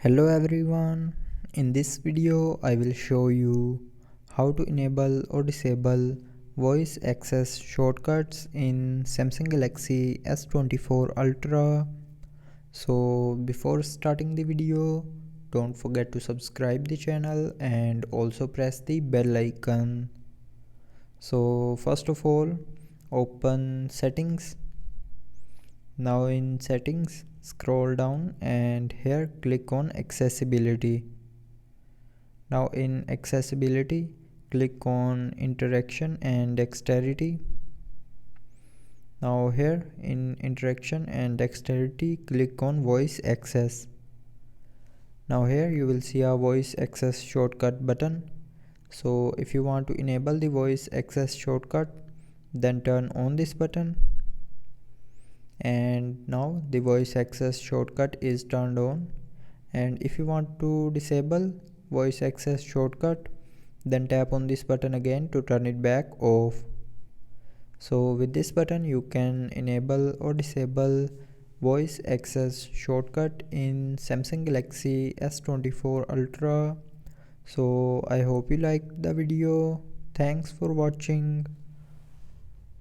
Hello everyone, in this video I will show you how to enable or disable voice access shortcuts in Samsung Galaxy S24 Ultra. So before starting the video, don't forget to subscribe the channel and also press the bell icon. So first of all, open settings. Now in settings, scroll down and here click on accessibility. Now in accessibility, click on interaction and dexterity. Now here in interaction and dexterity, click on voice access. Now here you will see a voice access shortcut button. So if you want to enable the voice access shortcut, then turn on this button. And now the voice access shortcut is turned on. And if you want to disable voice access shortcut, then tap on this button again to turn it back off. So with this button you can enable or disable voice access shortcut in Samsung Galaxy S24 Ultra. So I hope you liked the video. Thanks for watching.